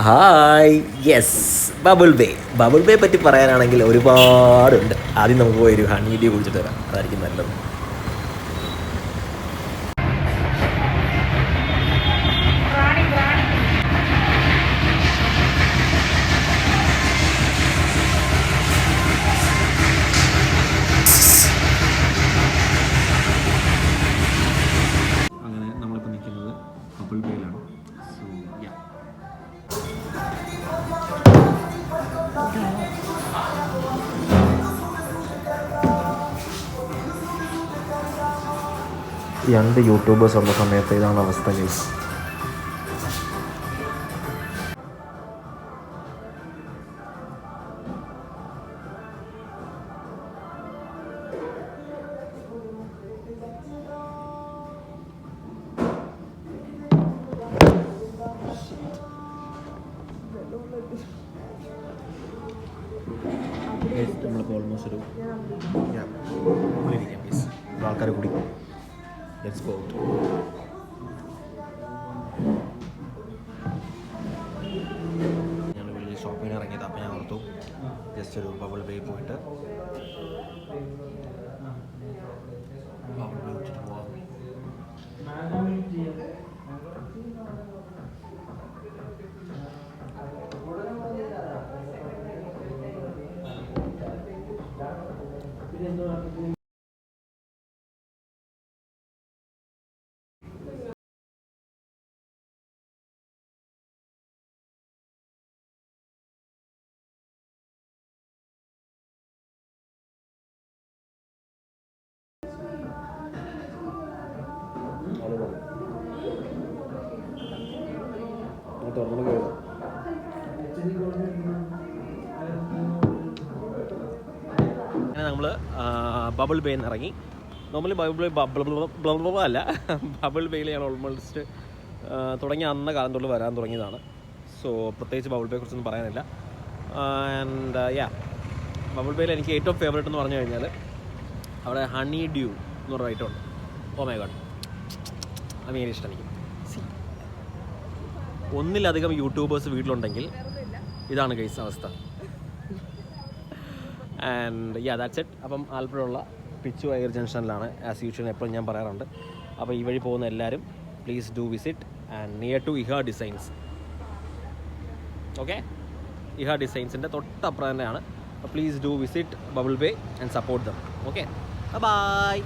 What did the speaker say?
Hi yes bubble bay പറ്റി പറയാനാണെങ്കിൽ ഒരുപാടുണ്ട്. ആദ്യം നമുക്ക് പോയി ഒരു ഹണി ഡ്യൂ കുടിച്ചിട്ട് വരാം, അതായിരിക്കും നല്ലത്. അങ്ങനെ നമ്മളിപ്പോൾ നിൽക്കുന്നത് ബബിൾ ബേയിലാണ്. സോ യാ, രണ്ട് യൂട്യൂബേഴ്സ് ഉള്ള സമയത്ത് ഇതാണ് അവസ്ഥ ഗൈസ്. നമ്മളിപ്പോൾ ഓൾമോസ്റ്റ് ഒരു ഉള്ളിരിക്കാം ഗൈസ്. ആൾക്കാർ കൂടി ലെറ്റ്സ് ഗോ ഔട്ട്. ഞങ്ങൾ വലിയ ഷോപ്പിങ്ങിന് ഇറങ്ങിയത്. അപ്പോൾ ഞാൻ ഓർത്തു ജസ്റ്റ് ഒരു ബബിൾ ബേ പോയിട്ട് ബബിൾ ബേ വെച്ചിട്ട് പോവാം. അങ്ങനെ നമ്മൾ ബബിൾ ബേയിൽ നിന്ന് ഇറങ്ങി. നോർമലി ബബിൾ അല്ല, ബബിൾ ബേയിൽ ഞാൻ ഓൾമോസ്റ്റ് തുടങ്ങിയ അന്ന കാലം തൊട്ട് വരാൻ തുടങ്ങിയതാണ്. സോ പ്രത്യേകിച്ച് ബബിൾ ബേയെ കുറിച്ചൊന്നും പറയാനില്ല. ആൻഡ് യാ, ബബിൾ ബേയിൽ എനിക്ക് ഏറ്റവും ഫേവറേറ്റ് എന്ന് പറഞ്ഞു കഴിഞ്ഞാൽ അവിടെ ഹണി ഡ്യൂ എന്ന് പറഞ്ഞ ഐറ്റം ഉണ്ട്. ഓ മൈ ഗോഡ്, അത് ഭയങ്കര ഇഷ്ടം എനിക്ക്. ഒന്നിലധികം യൂട്യൂബേഴ്സ് വീട്ടിലുണ്ടെങ്കിൽ ഇതാണ് ഗൈസ് അവസ്ഥ. And yeah, that's it. അപ്പം ആലപ്പുഴയുള്ള പിച്ചു എയർ ജംഗ്ഷനിലാണ് ആസ് യൂഷ്വൽ എപ്പോഴും ഞാൻ പറയാറുണ്ട്. അപ്പോൾ ഈ വഴി പോകുന്ന എല്ലാവരും please do visit and near to Iha designs. ഓക്കെ, ഇഹ ഡിസൈൻസിൻ്റെ തൊട്ടപ്പുറം തന്നെയാണ്. Please do visit Bubble Bay and support them. Okay, by.